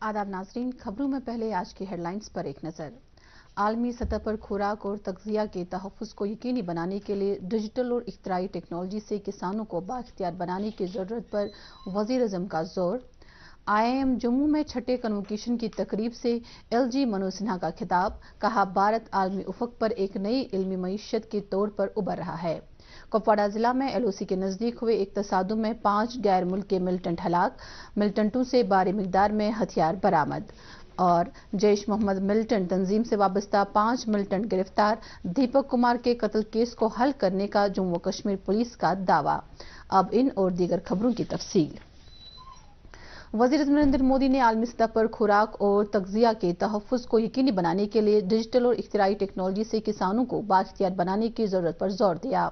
आदाब नाजरीन, खबरों में पहले आज की हेडलाइंस पर एक नजर। आलमी सतह पर खुराक और तग़ज़िया के तहफ़्फ़ुज़ को यकीनी बनाने के लिए डिजिटल और इख्तिराई टेक्नोलॉजी से किसानों को बाइख्तियार बनाने की ज़रूरत पर वज़ीर-ए-आज़म का जोर। IIM जम्मू में छठे कन्वोकेशन की तकरीब से LG मनोज सिन्हा का खिताब, कहा भारत आलमी उफ़क़ पर एक नई इल्मी मईशत के तौर पर उभर रहा है। कुपवाड़ा जिला में LOC के नजदीक हुए एक तसादुम में 5 गैर मुल्की मिलिटेंट हलाक, मिलिटेंटों से भारी मिकदार में हथियार बरामद। और जैश मोहम्मद मिलिटेंट तंजीम से वाबस्ता 5 मिलिटेंट गिरफ्तार, दीपक कुमार के कत्ल केस को हल करने का जम्मू कश्मीर पुलिस का दावा। अब इन और दीगर खबरों की तफसील। वज़ीर नरेंद्र मोदी ने आलमी सतह पर खुराक और तग़ज़िया के तहफ़्फ़ुज़ को यकीनी बनाने के लिए डिजिटल और इख्तिराई टेक्नोलॉजी से किसानों को बाइख्तियार बनाने की ज़रूरत पर जोर दिया।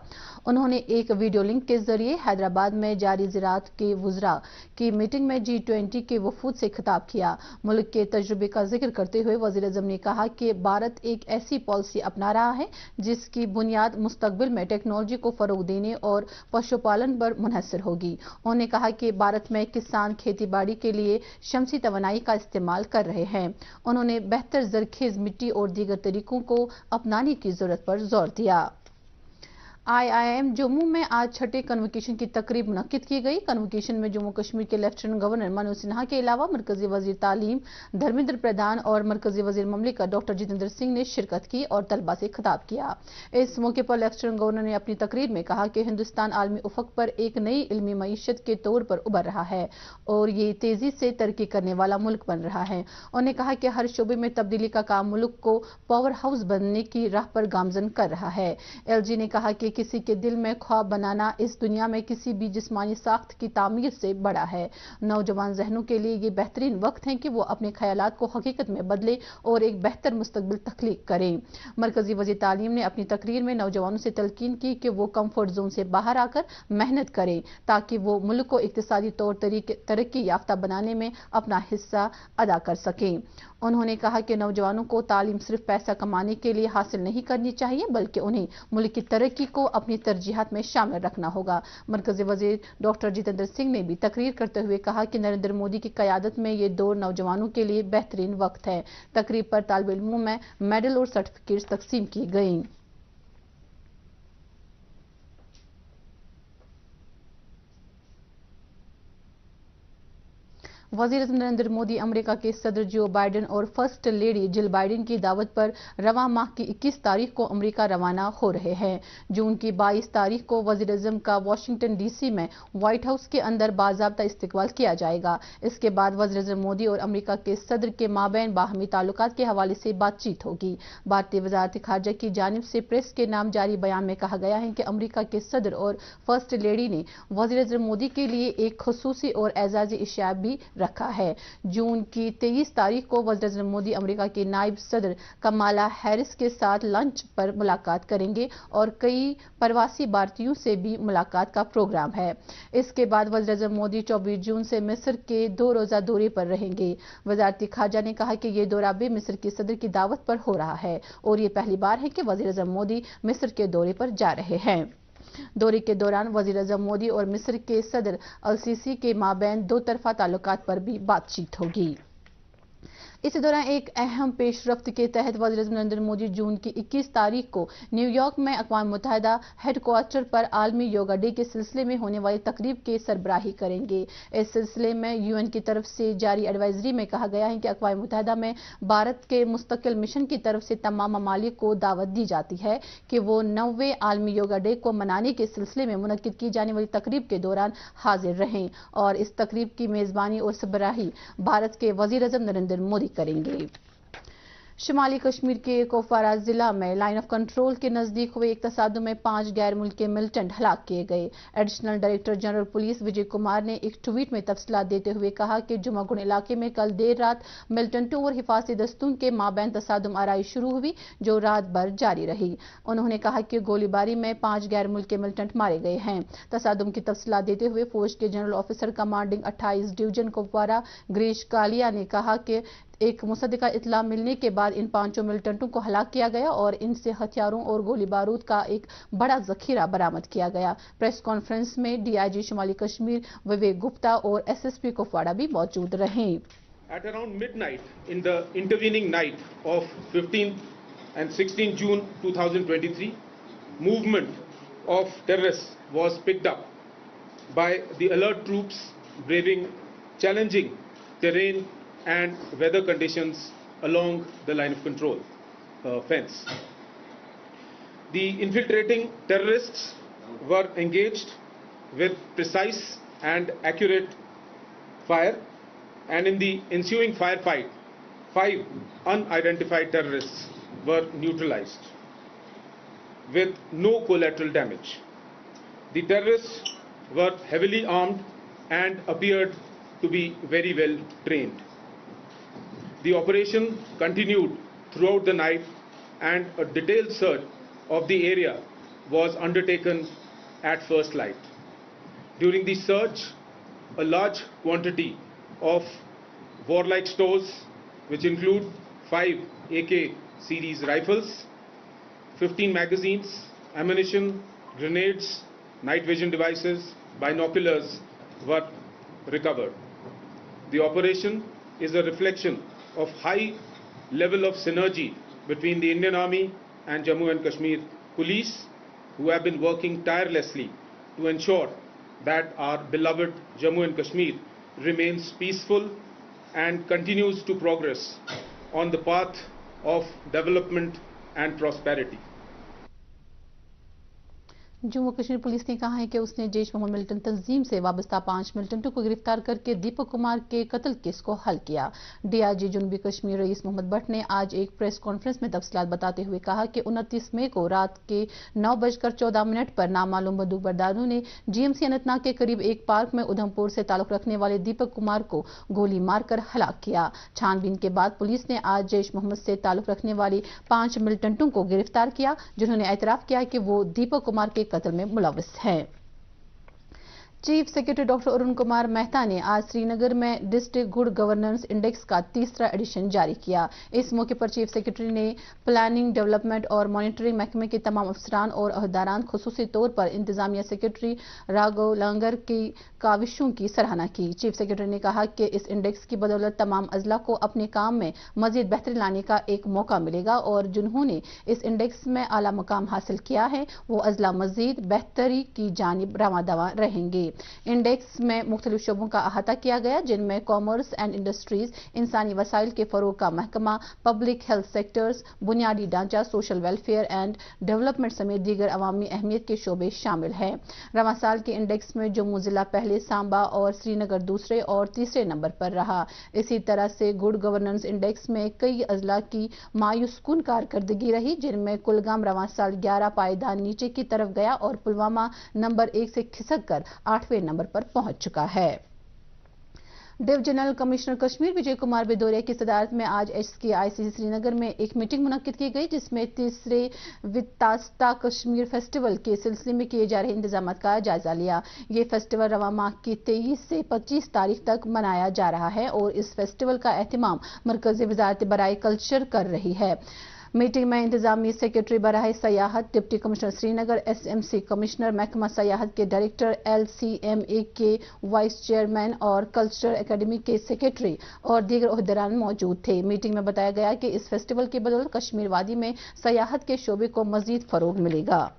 उन्होंने एक वीडियो लिंक के जरिए हैदराबाद में जारी ज़राअत के वुज़रा की मीटिंग में G20 के वफूद से खिताब किया। मुल्क के तजुर्बे का जिक्र करते हुए वज़ीर-ए-आज़म ने कहा कि भारत एक ऐसी पॉलिसी अपना रहा है जिसकी बुनियाद मुस्तकबिल में टेक्नोलॉजी को फ़रोग़ देने और पशुपालन पर मुनहसर होगी। उन्होंने कहा कि भारत में किसान खेती बाड़ी के लिए शमसी तवानाई का इस्तेमाल कर रहे हैं। उन्होंने बेहतर ज़रखेज़ मिट्टी और दीगर तरीकों को अपनाने की जरूरत पर जोर दिया। IIM जम्मू में आज छठे कन्वोकेशन की तकरीब मुनक्किद की गई। कन्वोकेशन में जम्मू कश्मीर के लेफ्टिनेंट गवर्नर मनोज सिन्हा के अलावा मरकजी वजीर तालीम धर्मेंद्र प्रधान और मरकजी वजीर ममलिकत डॉक्टर जितेंद्र सिंह ने शिरकत की और तलबा से खिताब किया। इस मौके पर लेफ्टिनेंट गवर्नर ने अपनी तकरीर में कहा कि हिंदुस्तान आलमी उफ़क़ पर एक नई इल्मी मईशत के तौर पर उभर रहा है और ये तेजी से तरक्की करने वाला मुल्क बन रहा है। उन्होंने कहा कि हर शोबे में तब्दीली का काम मुल्क को पावर हाउस बनने की राह पर गामजन कर रहा है। LG ने कहा कि किसी के दिल में ख्वाब बनाना इस दुनिया में किसी भी जिस्मानी साख्त की तामीर से बड़ा है। नौजवान ज़हनों के लिए ये बेहतरीन वक्त है कि वो अपने ख्यालात को हकीकत में बदले और एक बेहतर मुस्तकबिल तख्लीक करें। मरकजी वज़ीर तालीम ने अपनी तकरीर में नौजवानों से तलकीन की कि वो कम्फर्ट जोन से बाहर आकर मेहनत करें ताकि वो मुल्क को इक्तिसादी तौर तरक्की याफ्ता बनाने में अपना हिस्सा अदा कर सकें। उन्होंने कहा कि नौजवानों को तालीम सिर्फ पैसा कमाने के लिए हासिल नहीं करनी चाहिए बल्कि उन्हें मुल्क की तरक्की को अपनी तरजीहात में शामिल रखना होगा। मरकजी वजीर डॉक्टर जितेंद्र सिंह ने भी तकरीर करते हुए कहा कि नरेंद्र मोदी की क़यादत में ये दौर नौजवानों के लिए बेहतरीन वक्त है। तकरीब पर तालिब इल्मों में मेडल और सर्टिफिकेट्स तकसीम की गई। वज़ीर-ए-आज़म नरेंद्र मोदी अमेरिका के सदर जो बाइडेन और फर्स्ट लेडी जिल बाइडेन की दावत पर रवां माह की 21 तारीख को अमेरिका रवाना हो रहे हैं। जून की 22 तारीख को वज़ीर-ए-आज़म का वाशिंगटन DC में व्हाइट हाउस के अंदर बाज़ाब्ता इस्तकबाल किया जाएगा। इसके बाद वज़ीर-ए-आज़म मोदी और अमेरिका के सदर के माबैन बाहमी ताल्लुकात के हवाले से बातचीत होगी। भारतीय वज़ारत ख़ारजा की जानिब से प्रेस के नाम जारी बयान में कहा गया है कि अमेरिका के सदर और फर्स्ट लेडी ने वज़ीर-ए-आज़म मोदी के लिए एक ख़ुसूसी और एजाज़ी इशारा भी रखा है। जून की 23 तारीख को वज़ीर-ए-आज़म मोदी अमेरिका के नायब सदर कमाला हैरिस के साथ लंच पर मुलाकात करेंगे और कई प्रवासी भारतीयों से भी मुलाकात का प्रोग्राम है। इसके बाद वज़ीर-ए-आज़म मोदी 24 जून से मिस्र के 2 रोज़ा दौरे पर रहेंगे। वज़ारत ख़ारजा ने कहा कि ये दौरा भी मिस्र के सदर की दावत पर हो रहा है और ये पहली बार है कि वज़ीर-ए-आज़म मोदी मिस्र के दौरे पर जा रहे हैं। दौरे के दौरान वज़ीर-ए-आज़म मोदी और मिस्र के सदर अल-सीसी के माबैन दो तरफा ताल्लुकात पर भी बातचीत होगी। इसी दौरान एक अहम पेशरफ्त के तहत वज़ीर-ए-आज़म नरेंद्र मोदी जून की 21 तारीख को न्यूयॉर्क में अक़वाम मुत्तहिदा हेडक्वार्टर पर आलमी योगा डे के सिलसिले में होने वाली तकरीब के सरबराही करेंगे। इस सिलसिले में UN की तरफ से जारी एडवाइजरी में कहा गया है कि अक़वाम मुत्तहिदा में भारत के मुस्तकिल मिशन की तरफ से तमाम ममालिक को दावत दी जाती है कि वो 9वें आलमी योगा डे को मनाने के सिलसिले में मुनक्किद की जाने वाली तकरीब के दौरान हाजिर रहें और इस तकरीब की मेज़बानी और सरबराही भारत के वज़ीर-ए-आज़म नरेंद्र मोदी करेंगे। शुमाली कश्मीर के कुपवाड़ा जिला में लाइन ऑफ कंट्रोल के नजदीक हुए एक तसादुम में 5 गैर मुल्की मिलिटेंट हलाक किए गए। Additional director general police Vijay Kumar ने एक ट्वीट में तफसीलात देते हुए कहा कि जुमागुन इलाके में कल देर रात मिलिटेंटों और हिफाजती दस्तों के माबैन तसादुम आराई शुरू हुई जो रात भर जारी रही। उन्होंने कहा कि गोलीबारी में 5 गैर मुल्की मिलिटेंट मारे गए हैं। तसादुम की तफसीलात देते हुए फौज के general officer commanding 28 division Kupwara Girish Kalia ने कहा कि एक मुसद्दिका इत्तला मिलने के बाद इन 5 मिलिटेंटों को हलाक किया गया और इनसे हथियारों और गोली बारूद का एक बड़ा जखीरा बरामद किया गया। प्रेस कॉन्फ्रेंस में DIG शुमाली कश्मीर विवेक गुप्ता और SSP कुपवाड़ा भी मौजूद रहे। At around midnight in the intervening night of 15th and 16th June 2023, movement of terrorists was picked up by the alert troops braving challenging terrain and weather conditions along the line of control fence. The infiltrating terrorists were engaged with precise and accurate fire, and in the ensuing firefight, 5 unidentified terrorists were neutralized with no collateral damage. The terrorists were heavily armed and appeared to be very well trained. The operation continued throughout the night, and a detailed search of the area was undertaken at first light. During the search, a large quantity of warlike stores, which include 5 AK series rifles, 15 magazines, ammunition, grenades, night vision devices, binoculars were recovered. The operation is a reflection of high level of synergy between the Indian Army and Jammu and Kashmir Police, who have been working tirelessly to ensure that our beloved Jammu and Kashmir remains peaceful and continues to progress on the path of development and prosperity. Jammu Kashmir police ने कहा है कि उसने Jaish Mohammad militant तंजीम से वाबस्ता 5 मिलिटेंटों को गिरफ्तार करके दीपक कुमार के कत्ल केस को हल किया। डीआईजी जनूबी कश्मीर रईस मोहम्मद भट्ट ने आज एक प्रेस कॉन्फ्रेंस में तफसीलात बताते हुए कहा कि 29 मई को रात के 9:14 पर नामालूम बंदूकबरदारों ने जीएमसी अनंतनाग के करीब एक पार्क में उधमपुर से ताल्लुक रखने वाले दीपक कुमार को गोली मारकर हलाक किया। छानबीन के बाद पुलिस ने आज जैश मोहम्मद से ताल्लुक रखने वाले 5 मिलिटेंटों को गिरफ्तार किया, जिन्होंने एतराफ किया कि वो दीपक कुमार के कत्ल में मुलव्वस है। Chief secretary doctor Arun Kumar Mehta ने आज श्रीनगर में डिस्ट्रिक्ट गुड गवर्नेंस इंडेक्स का 3रा एडिशन जारी किया। इस मौके पर चीफ सेक्रेटरी ने प्लानिंग, डेवलपमेंट और मॉनिटरिंग महकमे के तमाम अफसरान और अहदेदारान, खुसूसी तौर पर इंतजामिया सेक्रेटरी राघव लांगर की काविशों की सराहना की। चीफ सेक्रेटरी ने कहा कि इस इंडेक्स की बदौलत तमाम अजला को अपने काम में मजीद बेहतरी लाने का एक मौका मिलेगा और जिन्होंने इस इंडेक्स में आला मकाम हासिल किया है वो अजला मजीद बेहतरी की जानिब रवां-दवा रहेंगे। इंडेक्स में मुख्तलिफ शोबों का अहाता किया गया, जिनमें कॉमर्स एंड इंडस्ट्रीज, इंसानी वसाइल के फरोग का महकमा, पब्लिक हेल्थ सेक्टर्स, बुनियादी ढांचा, सोशल वेलफेयर एंड डेवलपमेंट समेत दीगर अवामी अहमियत के शोबे शामिल हैं। रवां साल के इंडेक्स में जम्मू जिला पहले, सांबा और श्रीनगर दूसरे और तीसरे नंबर पर रहा। इसी तरह से गुड गवर्नेंस इंडेक्स में कई अजला की मायूस कुन कारकर्दगी रही, जिनमें कुलगाम रवां साल 11 पायदान नीचे की तरफ गया और पुलवामा नंबर 1 से खिसक कर 8वें नंबर पर पहुंच चुका है। डिविजनल कमिश्नर कश्मीर विजय कुमार बेदोरिया की सदारत में आज HKICC श्रीनगर में एक मीटिंग मुनक्किद की गई, जिसमें 3रे वित्तास्ता कश्मीर फेस्टिवल के सिलसिले में किए जा रहे इंतजामात का जायजा लिया। ये फेस्टिवल रवां माह की 23 से 25 तारीख तक मनाया जा रहा है और इस फेस्टिवल का एहतमाम मरकजी वजारत बराए कल्चर कर रही है। मीटिंग में इंतजामी सेक्रेटरी बराह सयाहत, deputy commissioner Srinagar, SMC commissioner, महकमा सयाहत के डायरेक्टर, LCMA के वाइस चेयरमैन और कल्चरल एकेडमी के सेक्रेटरी और दीगर ओहदेदारान मौजूद थे। मीटिंग में बताया गया कि इस फेस्टिवल की बदौलत कश्मीर वादी में सयाहत के शोबे को मजीद फरोग मिलेगा।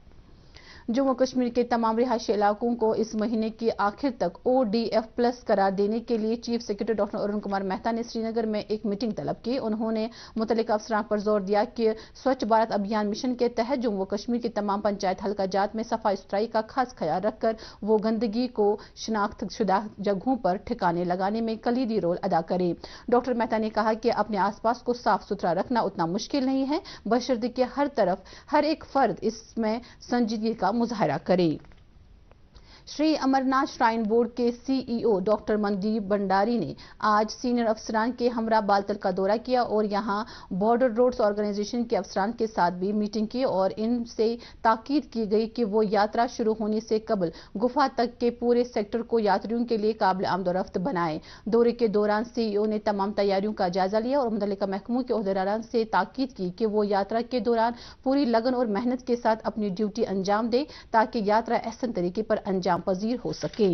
जम्मू कश्मीर के तमाम रिहायशी इलाकों को इस महीने की आखिर तक ODF+ करार देने के लिए chief secretary doctor Arun Kumar Mehta ने श्रीनगर में एक मीटिंग तलब की। उन्होंने मुतल्लिका अफसरान पर जोर दिया कि स्वच्छ भारत अभियान मिशन के तहत जम्मू कश्मीर की तमाम पंचायत हल्का जात में सफाई सुथराई का खास ख्याल रखकर वो गंदगी को शनाख्त शुदा जगहों पर ठिकाने लगाने में कलीदी रोल अदा करे। डॉक्टर मेहता ने कहा कि अपने आसपास को साफ सुथरा रखना उतना मुश्किल नहीं है, बशर्ते कि हर तरफ हर एक फर्द इसमें संजीदगी का मुजाहरा करे। श्री अमरनाथ श्राइन बोर्ड के CEO डॉक्टर मनदीप भंडारी ने आज सीनियर अफसरान के हमरा बालतल का दौरा किया और यहां बॉर्डर रोड्स ऑर्गेनाइजेशन के अफसरान के साथ भी मीटिंग की और इनसे ताकीद की गई कि वो यात्रा शुरू होने से कबल गुफा तक के पूरे सेक्टर को यात्रियों के लिए काबिल आमदोरफ्त बनाएं। दौरे के दौरान CEO ने तमाम तैयारियों का जायजा लिया और मुतल्लिका महकमों के ओहदेदारान से ताकीद की कि वो यात्रा के दौरान पूरी लगन और मेहनत के साथ अपनी ड्यूटी अंजाम दे ताकि यात्रा अहसन तरीके पर अंजाम पजीर हो सके।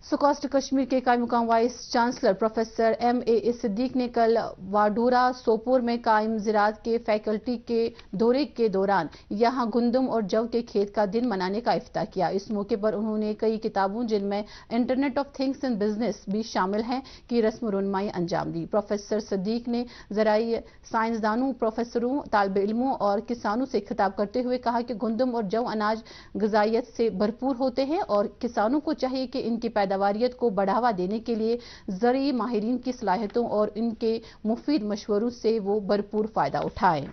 سکوسٹ کشمیر کے قائم مقام وائس چانسلر پروفیسر MA صدیق نے کل واڈورہ سوپور میں قائم زراعت کے فیکلٹی کے دورے کے دوران یہاں گندم اور جو کے کھیت کا دن منانے کا افتتاح کیا۔ اس موقع پر انہوں نے کئی کتابوں جن میں internet of things in business بھی شامل ہیں کی رسم و رونمائی انجام دی۔ پروفیسر صدیق نے زرعی سائنسدانوں، پروفیسروں، طالب علموں اور کسانوں سے خطاب کرتے ہوئے کہا کہ گندم اور جو اناج غذائیت سے بھرپور ہوتے ہیں اور کسانوں کو چاہیے کہ ان کی پیداواریت کو بڑھاوا دینے کے لیے زرعی ماہرین کی صلاحیتوں اور ان کے مفید مشوروں سے وہ بھرپور فائدہ اٹھائیں۔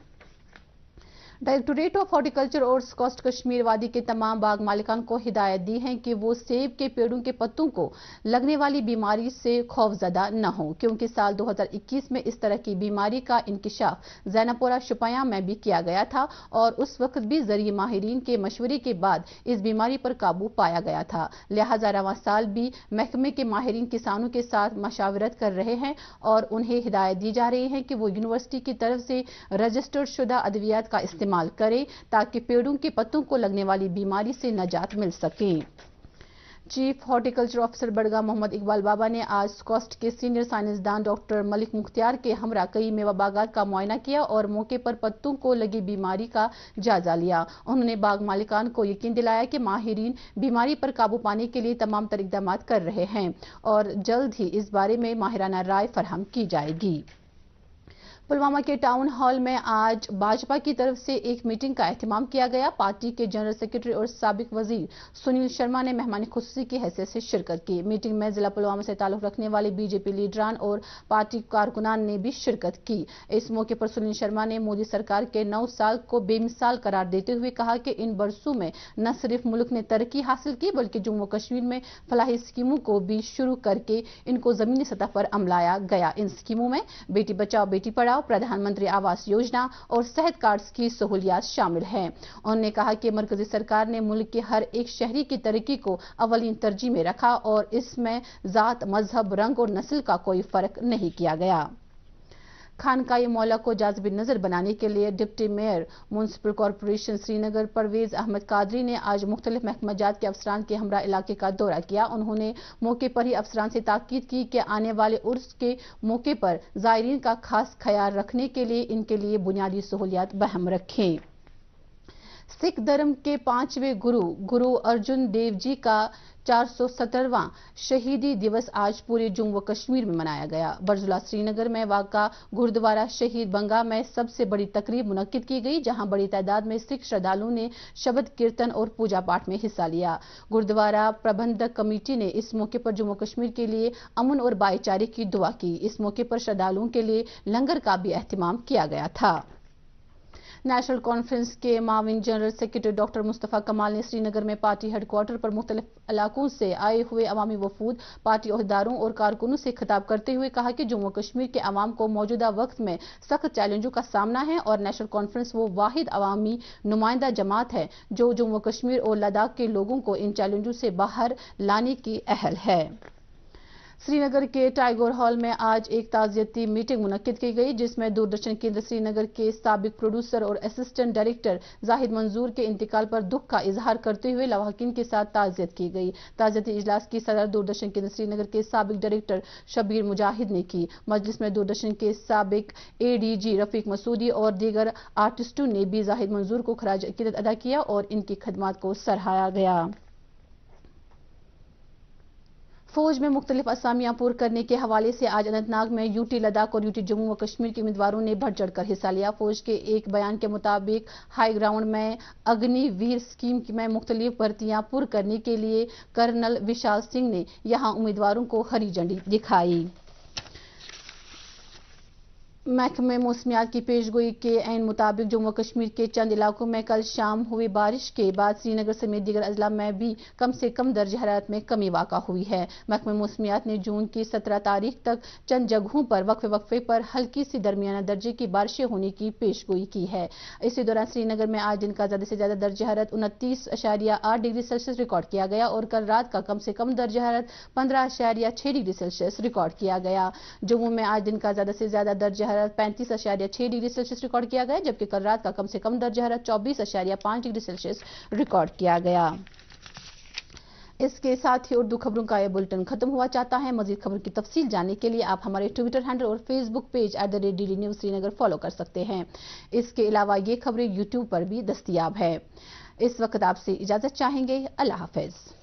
ڈائریکٹوریٹ آف ہارٹیکلچر اور سکوسٹ کشمیر وادی کے تمام باغ مالکان کو ہدایت دی ہے کہ وہ سیب کے پیڑوں کے پتوں کو لگنے والی بیماری سے خوفزدہ نہ ہوں، کیونکہ سال 2021 میں اس طرح کی بیماری کا انکشاف زینب پورہ شوپیاں میں بھی کیا گیا تھا اور اس وقت بھی زرعی ماہرین کے مشورے کے بعد اس بیماری پر قابو پایا گیا تھا۔ لہٰذا رواں سال بھی محکمے کے ماہرین کسانوں کے ساتھ مشاورت کر رہے ہیں اور انہیں ہدایت دی جا رہی ہے کہ وہ یونیورسٹی کی طرف سے رجسٹرڈ شدہ ادویات کا استعمال کریں تاکہ پیڑوں کے پتوں کو لگنے والی بیماری سے نجات مل سکے۔ چیف ہارٹیکلچر آفیسر بڑگام محمد اقبال بابا نے آج سکوسٹ کے سینئر سائنسدان ڈاکٹر ملک مختار کے ہمراہ کئی میوہ باغات کا معائنہ کیا اور موقع پر پتوں کو لگی بیماری کا جائزہ لیا۔ انہوں نے باغ مالکان کو یقین دلایا کہ ماہرین بیماری پر قابو پانے کے لیے تمام تر اقدامات کر رہے ہیں اور جلد ہی اس بارے میں ماہرانہ رائے فراہم کی جائے گی۔ پلوامہ کے ٹاؤن ہال میں آج بھاجپا کی طرف سے ایک میٹنگ کا اہتمام کیا گیا۔ پارٹی کے جنرل سیکرٹری اور سابق وزیر سنیل شرما نے مہمان خصوصی کی حیثیت سے شرکت کی۔ میٹنگ میں ضلع پلوامہ سے تعلق رکھنے والے BJP لیڈران اور پارٹی کارکنان نے بھی شرکت کی۔ اس موقع پر سنیل شرما نے مودی سرکار کے 9 سال کو بے مثال قرار دیتے ہوئے کہا کہ ان برسوں میں نہ صرف ملک نے ترقی حاصل کی بلکہ جموں و کشمیر میں فلاحی اسکیموں کو بھی شروع کر کے ان کو زمینی سطح پر عملایا گیا۔ ان اسکیموں میں بیٹی بچاؤ بیٹی پڑھاؤ، پردھان منتری آواس یوجنا اور صحت کارڈز کی سہولیات شامل ہیں۔ انہوں نے کہا کہ مرکزی سرکار نے ملک کے ہر ایک شہری کی ترقی کو اولین ترجیح میں رکھا اور اس میں ذات، مذہب، رنگ اور نسل کا کوئی فرق نہیں کیا گیا۔ خانقاہ مولا کو جاذب نظر بنانے کے لیے ڈپٹی میئر میونسپل کارپوریشن سری نگر پرویز احمد قادری نے آج مختلف محکمہ جات کے افسران کے ہمراہ علاقے کا دورہ کیا۔ انہوں نے موقع پر ہی افسران سے تاکید کی کہ آنے والے عرس کے موقع پر زائرین کا خاص خیال رکھنے کے لیے ان کے لیے بنیادی سہولیات بہم رکھیں۔ سکھ دھرم کے 5ویں گرو ارجن دیو جی کا 470واں شہیدی دیوس آج پورے جموں و کشمیر میں منایا گیا۔ برزولا سری نگر میں واقع گردوارہ شہید بنگا میں سب سے بڑی تقریب منعقد کی گئی جہاں بڑی تعداد میں سکھ شردھالوؤں نے شبد کیرتن اور پوجا پاٹ میں حصہ لیا۔ گردوارہ پربندھک کمیٹی نے اس موقع پر جموں و کشمیر کے لیے امن اور بھائی چارے کی دعا کی۔ اس موقع پر شردھالوؤں کے لیے لنگر کا بھی اہتمام کیا گیا تھا۔ نیشنل کانفرنس کے معاون جنرل سیکرٹری ڈاکٹر مصطفیٰ کمال نے سری نگر میں پارٹی ہیڈ کوارٹر پر مختلف علاقوں سے آئے ہوئے عوامی وفود، پارٹی عہدیداروں اور کارکنوں سے خطاب کرتے ہوئے کہا کہ جموں و کشمیر کے عوام کو موجودہ وقت میں سخت چیلنجوں کا سامنا ہے اور نیشنل کانفرنس وہ واحد عوامی نمائندہ جماعت ہے جو جموں و کشمیر اور لداخ کے لوگوں کو ان چیلنجوں سے باہر لانے کی اہل ہے۔ سری نگر کے ٹائیگر ہال میں آج ایک تعزیتی میٹنگ منعقد کی گئی جس میں دوردرشن کیندر سری نگر کے سابق پروڈیوسر اور اسسٹنٹ ڈائریکٹر زاہد منظور کے انتقال پر دکھ کا اظہار کرتے ہوئے لواحقین کے ساتھ تعزیت کی گئی۔ تعزیتی اجلاس کی صدر دوردرشن کیندر سری نگر کے سابق ڈائریکٹر شبیر مجاہد نے کی۔ مجلس میں دوردرشن کے سابق ADG رفیق مسعودی اور دیگر آرٹسٹوں نے بھی زاہد منظور کو خراج عقیدت ادا کیا اور ان کی خدمات کو سراہا گیا۔ فوج میں مختلف اسامیاں پور کرنے کے حوالے سے آج اننت ناگ میں UT لداخ اور UT جموں و کشمیر کے امیدواروں نے بڑھ چڑھ کر حصہ لیا۔ فوج کے ایک بیان کے مطابق ہائی گراؤنڈ میں اگنی ویر اسکیم میں مختلف بھرتیاں پور کرنے کے لیے کرنل وشال سنگھ نے یہاں امیدواروں کو ہری جھنڈی دکھائی۔ محکمہ موسمیات کی پیشگوئی کے عین مطابق جموں و کشمیر کے چند علاقوں میں کل شام ہوئی بارش کے بعد سری نگر سمیت دیگر اضلاع میں بھی کم سے کم درجہ حرارت میں کمی واقع ہوئی ہے۔ محکمہ موسمیات نے جون کی 17 تاریخ تک چند جگہوں پر وقفے پر ہلکی سی درمیانہ درجے کی بارشیں ہونے کی پیشگوئی کی ہے۔ اسی دوران سری نگر میں آج دن کا زیادہ سے زیادہ درجہ حرارت 29.8 ڈگری سیلسیس ریکارڈ کیا گیا اور کل رات کا کم سے کم درجہ حرارت 15.6 ڈگری سیلسیس ریکارڈ کیا گیا۔ جموں میں آج دن کا زیادہ سے زیادہ درجہ 35.6 ڈگری سیلسیس ریکارڈ کیا گیا جبکہ کل رات کا کم سے کم درجہ حرارت 24.5 ڈگری سیلسیس ریکارڈ کیا گیا۔ اس کے ساتھ ہی اردو خبروں کا یہ بلٹن ختم ہوا چاہتا ہے۔ مزید خبر کی تفصیل جاننے کے لیے آپ ہمارے ٹویٹر ہینڈل اور Facebook page @DD News Srinagar follow کر سکتے ہیں۔ اس کے علاوہ یہ خبریں یوٹیوب پر بھی دستیاب ہے۔ اس وقت آپ سے اجازت چاہیں گے۔ اللہ حافظ۔